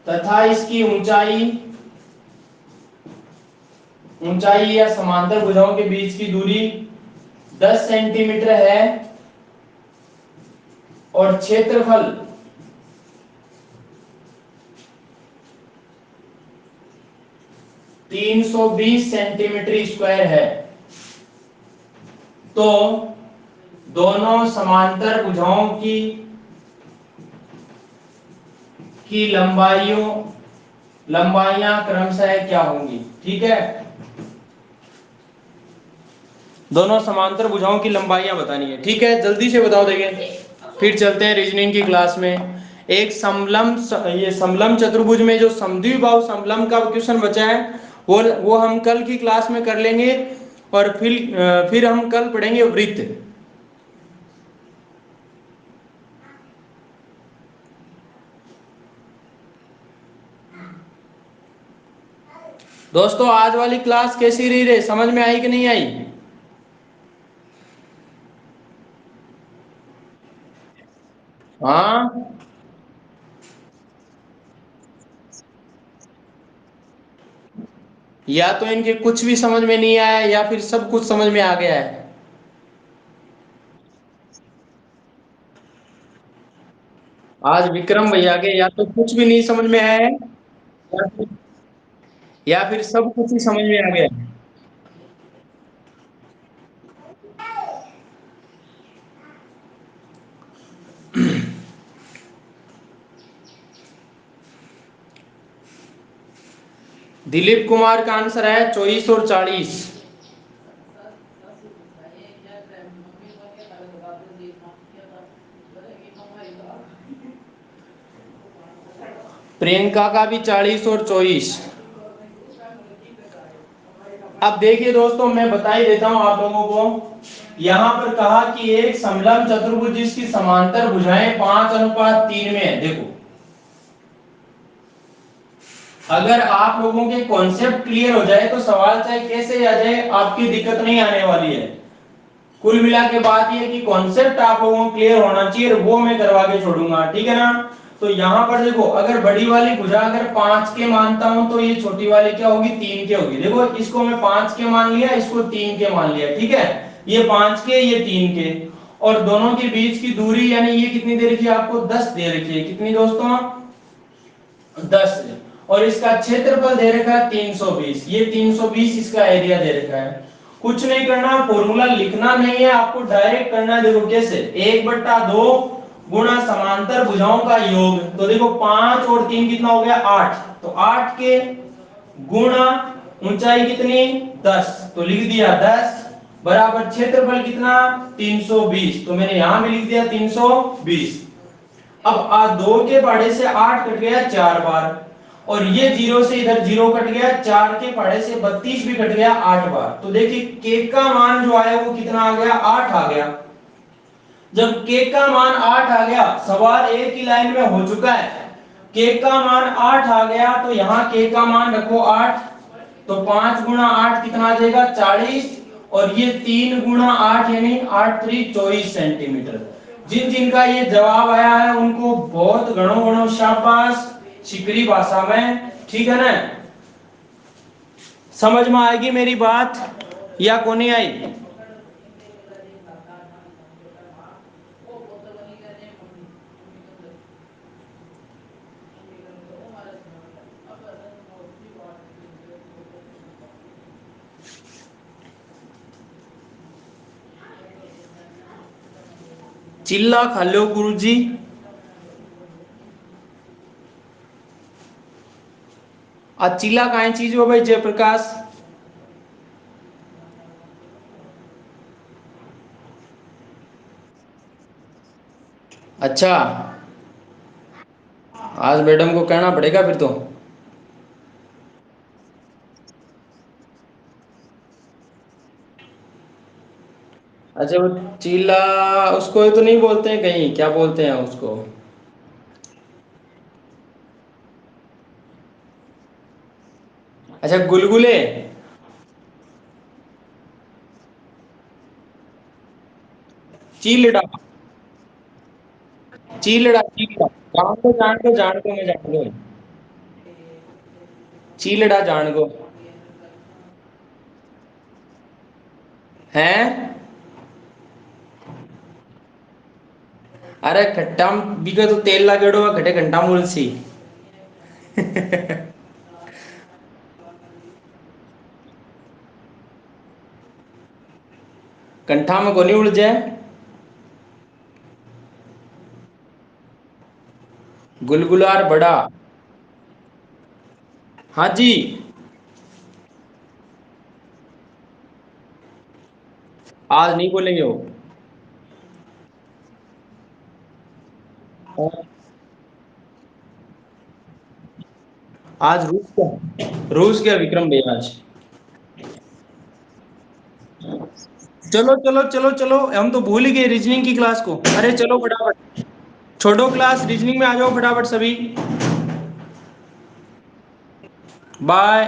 तथा इसकी ऊंचाई या समांतर भुजाओं के बीच की दूरी 10 सेंटीमीटर है, और क्षेत्रफल 320 सेंटीमीटर स्क्वायर है। तो दोनों समांतर भुजाओं की लंबाइयां क्रमशः क्या होंगी? ठीक है, दोनों समांतर भुजाओं की लंबाइयां बतानी है। ठीक है, जल्दी से बताओ, देखें, फिर चलते हैं रीजनिंग की क्लास में। एक समलंब चतुर्भुज में जो समद्विबाहु समलंब का क्वेश्चन बचा है, वो हम कल की क्लास में कर लेंगे, और फिर हम कल पढ़ेंगे वृत्त। दोस्तों, आज वाली क्लास कैसी रही रे? समझ में आई कि नहीं आई? हाँ, या तो इनके कुछ भी समझ में नहीं आया, या फिर सब कुछ समझ में आ गया है। आज विक्रम भैया के या तो कुछ भी नहीं समझ में आया है, या फिर सब कुछ ही समझ में आ गया है। दिलीप कुमार का आंसर है 24 और 40। प्रियंका का भी 40 और 24। अब देखिए दोस्तों, मैं बता ही देता हूं आप लोगों को। यहां पर कहा कि एक समलंब चतुर्भुज जिसकी समांतर भुजाएं 5:3 में है। देखो, अगर आप लोगों के कॉन्सेप्ट क्लियर हो जाए तो सवाल चाहे कैसे आ जाए, आपकी दिक्कत नहीं आने वाली है। कुल मिला के बात ये कि कॉन्सेप्ट आप लोगों को क्लियर होना चाहिए, वो मैं करवा के छोड़ूंगा। ठीक है ना? तो यहां पर देखो, अगर बड़ी वाली भुजा अगर 5 के मानता हूं, तो ये छोटी वाली क्या होगी? 3 के होगी। देखो, इसको मैं 5 के मान लिया, इसको 3 के मान लिया। ठीक है, ये 5 के, ये 3 के, और दोनों के बीच की दूरी यानी ये कितनी दे रखी है आपको? 10 दे रखी है। कितनी दोस्तों? 10। और इसका क्षेत्रफल दे रखा है 320। ये 320 इसका एरिया दे रखा है। कुछ नहीं करना, फॉर्मूला लिखना नहीं है आपको, डायरेक्ट करना है। देखो कैसे, 1/2 गुणा समांतर भुजाओं का योग। तो देखो, 5 और 3 कितना हो गया? 8। तो 8 के गुणा ऊंचाई कितनी? 10। तो लिख दिया 10 बराबर क्षेत्रफल कितना? 320। तो मैंने यहां भी लिख दिया 320। अब 2 के पहाड़े से 8 कट गया 4 बार, और ये 0 से इधर 0 कट गया, 4 के पहाड़े से 32 भी कट गया 8 बार। तो देखिए के का मान जो आया वो कितना आ गया? 8 आ गया। जब के का मान 8 आ गया, सवाल एक ही लाइन में हो चुका है। के का मान 8 आ गया, तो यहां के का मान रखो 8। तो 5 गुणा 8 कितना आ जाएगा? 40। और ये 3 गुणा 8 यानी 8 3 24 सेंटीमीटर। जिन जिनका ये जवाब आया है उनको बहुत गणो गणो शाबाश, शिकरी भाषा में। ठीक है ना? समझ में आएगी मेरी बात या को नहीं आई? चिल्ला खा लो गुरुजी। आ चिल्ला काहे चीज हो भाई जयप्रकाश? अच्छा, आज मैडम को कहना पड़ेगा फिर तो। अच्छा वो चीला, उसको तो नहीं बोलते हैं, कहीं क्या बोलते हैं उसको? अच्छा गुलगुले। चीलड़ा। चीलड़ा चीलड़ा। जान दो मैं जान दो। चीलड़ा जान गो। हैं? अरे खट्टा बिके तो तेल लागेड़ो खटे घंटा मुलसी। कंठा में कोनी उलझे। गुलगुलार बड़ा। हाँ जी। आज नहीं बोलेंगे वो। आज रूस क्या विक्रम भैया आज। चलो चलो चलो चलो, हम तो भूल ही गए रीजनिंग की क्लास को। अरे चलो फटाफट, छोड़ो क्लास, रीजनिंग में आ जाओ फटाफट सभी। बाय।